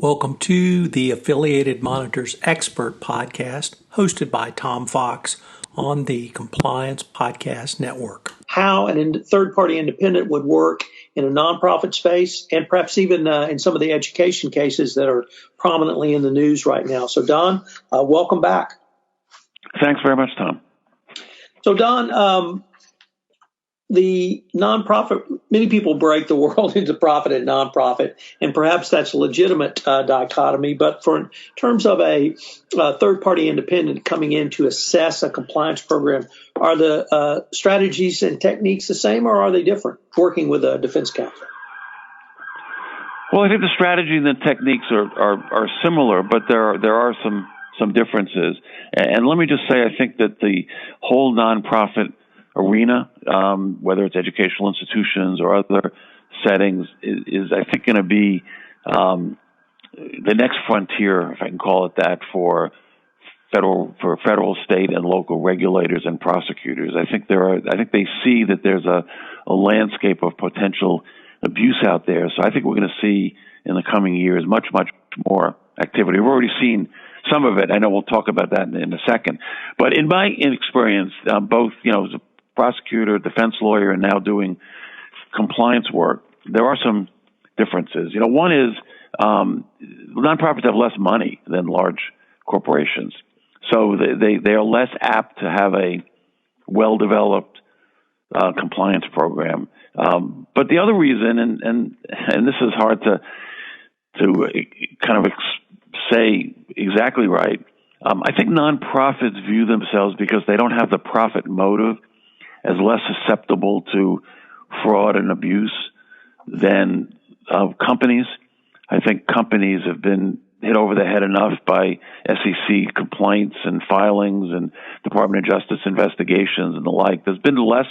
Welcome to the Affiliated Monitors Expert Podcast, hosted by Tom Fox on the Compliance Podcast Network. How a third-party independent would work in a nonprofit space, and perhaps even in some of the education cases that are prominently in the news right now. So, Don, welcome back. Thanks very much, Tom. So, Don, the nonprofit, many people break the world into profit and nonprofit, and perhaps that's a legitimate dichotomy. But in terms of a third-party independent coming in to assess a compliance program, are the strategies and techniques the same, or are they different, working with a defense counsel? Well, I think the strategy and the techniques are similar, but there are some differences. And let me just say, I think that the whole nonprofit arena, whether it's educational institutions or other settings, is I think going to be the next frontier, if I can call it that, for federal, state, and local regulators and prosecutors. I think they see that there's a landscape of potential abuse out there. So I think we're going to see in the coming years much more activity. We've already seen some of it. I know we'll talk about that in a second. But in my experience, both as a prosecutor, defense lawyer, and now doing compliance work, there are some differences. One is nonprofits have less money than large corporations, so they are less apt to have a well-developed compliance program. But the other reason, and this is hard to kind of say exactly right, I think nonprofits view themselves, because they don't have the profit motive, as less susceptible to fraud and abuse than companies. I think companies have been hit over the head enough by SEC complaints and filings and Department of Justice investigations and the like. There's been less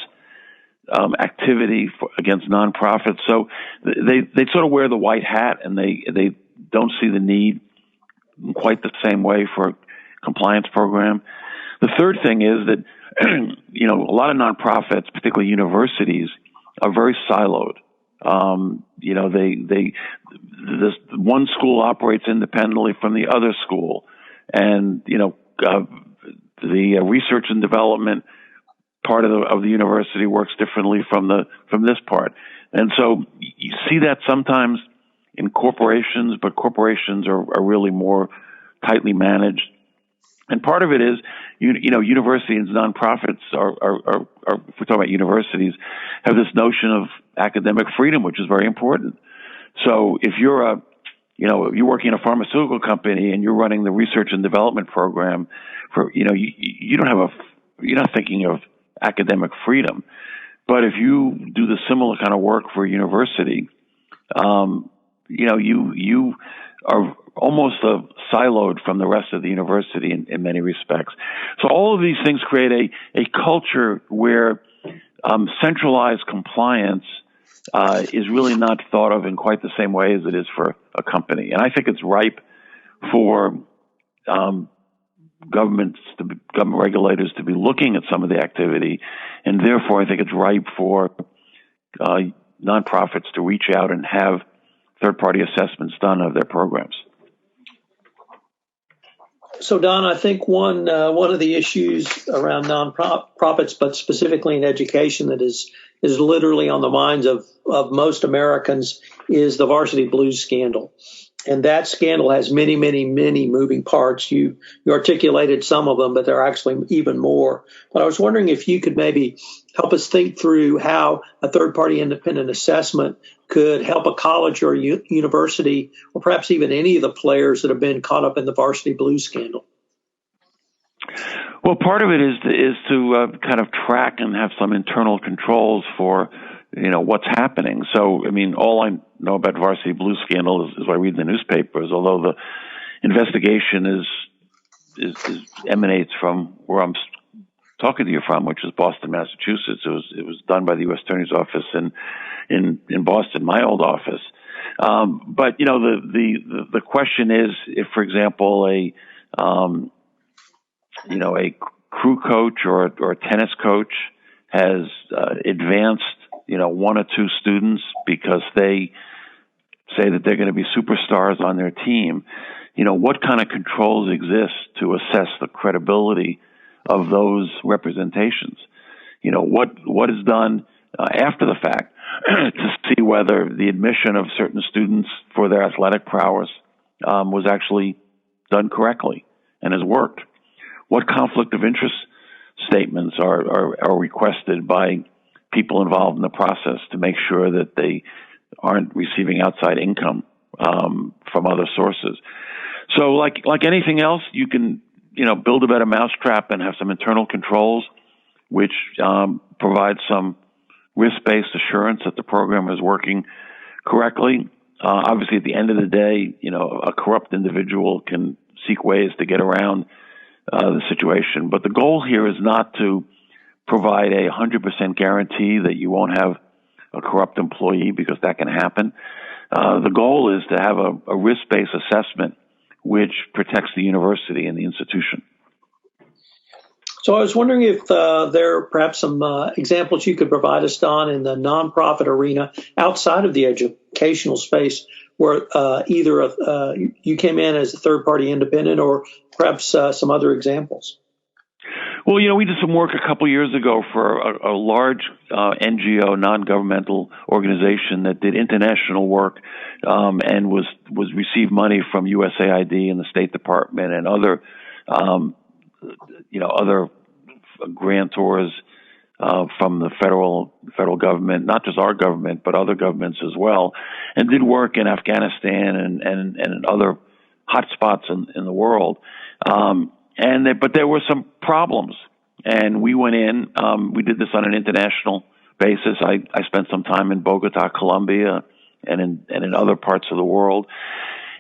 activity against nonprofits, so they sort of wear the white hat, and they don't see the need in quite the same way for a compliance program. The third thing is that a lot of nonprofits, particularly universities, are very siloed. This one school operates independently from the other school, and the research and development part of the university works differently from this part. And so you see that sometimes in corporations, but corporations are really more tightly managed. And part of it is, universities and nonprofits are if we talk about universities, have this notion of academic freedom, which is very important. So if you're you're working in a pharmaceutical company and you're running the research and development program you're not thinking of academic freedom. But if you do the similar kind of work for a university, you are almost siloed from the rest of the university in many respects. So all of these things create a culture where centralized compliance is really not thought of in quite the same way as it is for a company. And I think it's ripe for government regulators to be looking at some of the activity, and therefore I think it's ripe for nonprofits to reach out and have third-party assessments done of their programs. So, Don, I think one of the issues around nonprofits, but specifically in education, that is literally on the minds of most Americans, is the Varsity Blues scandal. And that scandal has many moving parts. You articulated some of them, but there are actually even more. But I was wondering if you could maybe help us think through how a third-party independent assessment could help a college or a university, or perhaps even any of the players that have been caught up in the Varsity Blues scandal. Well, part of it is to kind of track and have some internal controls for what's happening. So, all I know about Varsity Blues scandal is what I read in the newspapers, although the investigation emanates from where I'm talking to you from, which is Boston, Massachusetts. It was done by the U.S. Attorney's Office in Boston, my old office. But the question is, if, for example, a crew coach or a tennis coach has advanced one or two students because they say that they're going to be superstars on their team, what kind of controls exist to assess the credibility of those representations? What is done after the fact to see whether the admission of certain students for their athletic prowess was actually done correctly and has worked? What conflict of interest statements are requested by people involved in the process to make sure that they aren't receiving outside income from other sources? So like anything else, you can build a better mousetrap and have some internal controls which provide some risk-based assurance that the program is working correctly. Obviously, at the end of the day, a corrupt individual can seek ways to get around the situation. But the goal here is not to provide a 100% guarantee that you won't have a corrupt employee, because that can happen. The goal is to have a risk-based assessment which protects the university and the institution. So I was wondering if there are perhaps some examples you could provide us, Don, in the nonprofit arena outside of the educational space where either you came in as a third-party independent or perhaps some other examples. Well, we did some work a couple years ago for a large NGO, non-governmental organization that did international work and was received money from USAID and the State Department and other other grantors from the federal government, not just our government, but other governments as well, and did work in Afghanistan and in other hotspots in the world. But there were some problems, and we went in. We did this on an international basis. I spent some time in Bogota, Colombia, and in other parts of the world.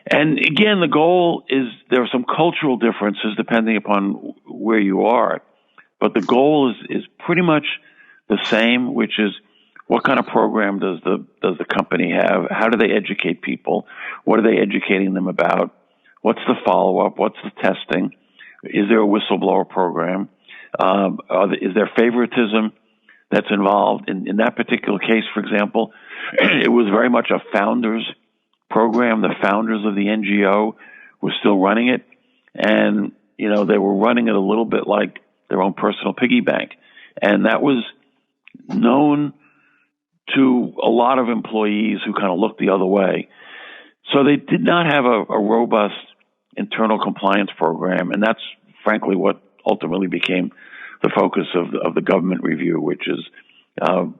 And again, the goal is there are some cultural differences depending upon where you are, but the goal is pretty much the same, which is what kind of program does the company have? How do they educate people? What are they educating them about? What's the follow-up? What's the testing? Is there a whistleblower program? Is there favoritism that's involved? In that particular case, for example, it was very much a founders program. The founders of the NGO were still running it, and they were running it a little bit like their own personal piggy bank, and that was known to a lot of employees who kind of looked the other way. So they did not have a robust internal compliance program, and that's frankly what ultimately became the focus of the government review, which is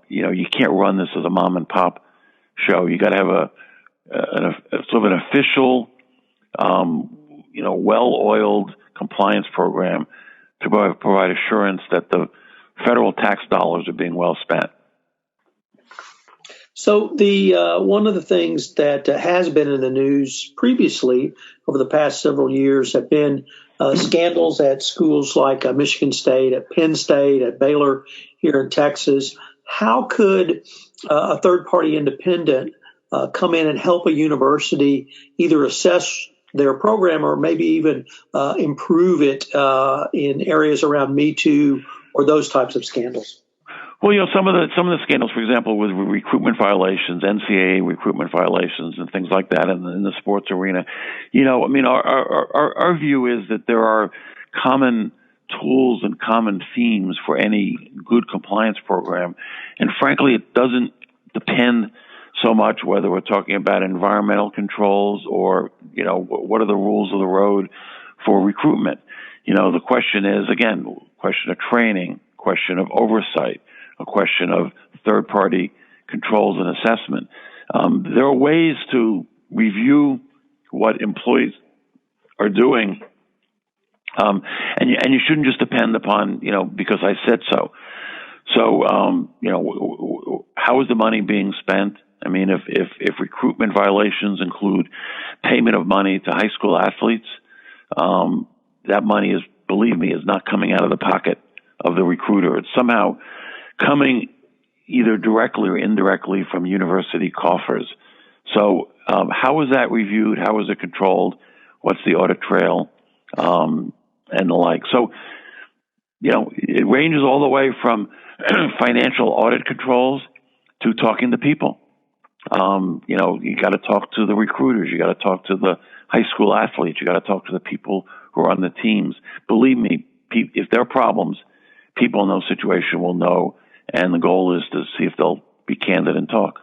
you can't run this as a mom and pop show. You got to have a sort of an official, well-oiled compliance program to provide assurance that the federal tax dollars are being well spent. So the one of the things that has been in the news previously over the past several years have been scandals at schools like Michigan State, at Penn State, at Baylor here in Texas. How could a third-party independent come in and help a university either assess their program or maybe even improve it in areas around Me Too or those types of scandals? Well, some of the scandals, for example, with recruitment violations, NCAA recruitment violations, and things like that in the sports arena. Our view is that there are common tools and common themes for any good compliance program, and frankly, it doesn't depend so much whether we're talking about environmental controls or what are the rules of the road for recruitment. The question is, again, question of training, question of oversight, a question of third-party controls and assessment. There are ways to review what employees are doing, and you shouldn't just depend upon because I said so. So how is the money being spent? I mean, if recruitment violations include payment of money to high school athletes, that money believe me, is not coming out of the pocket of the recruiter. It's somehow coming either directly or indirectly from university coffers. So how is that reviewed? How is it controlled? What's the audit trail? And the like. So, it ranges all the way from financial audit controls to talking to people. You got to talk to the recruiters. You got to talk to the high school athletes. You got to talk to the people who are on the teams. Believe me, if there are problems, people in those situations will know, and the goal is to see if they'll be candid and talk.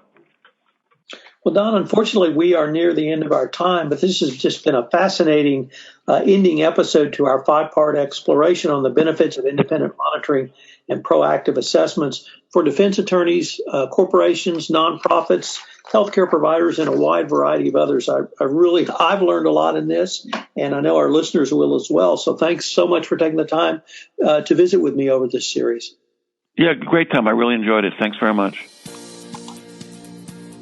Well, Don, unfortunately, we are near the end of our time, but this has just been a fascinating ending episode to our 5-part exploration on the benefits of independent monitoring and proactive assessments for defense attorneys, corporations, nonprofits, healthcare providers, and a wide variety of others. I've learned a lot in this, and I know our listeners will as well. So thanks so much for taking the time to visit with me over this series. Yeah, great time. I really enjoyed it. Thanks very much.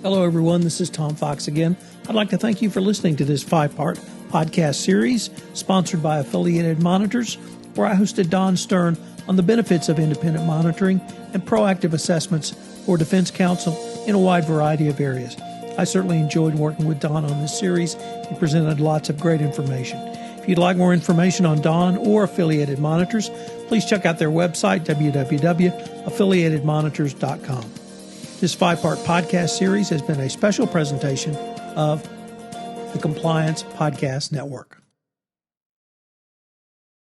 Hello, everyone. This is Tom Fox again. I'd like to thank you for listening to this 5-part podcast series sponsored by Affiliated Monitors, where I hosted Don Stern on the benefits of independent monitoring and proactive assessments for defense counsel in a wide variety of areas. I certainly enjoyed working with Don on this series. He presented lots of great information. If you'd like more information on Don or Affiliated Monitors, please check out their website, www.affiliatedmonitors.com. This 5-part podcast series has been a special presentation of the Compliance Podcast Network.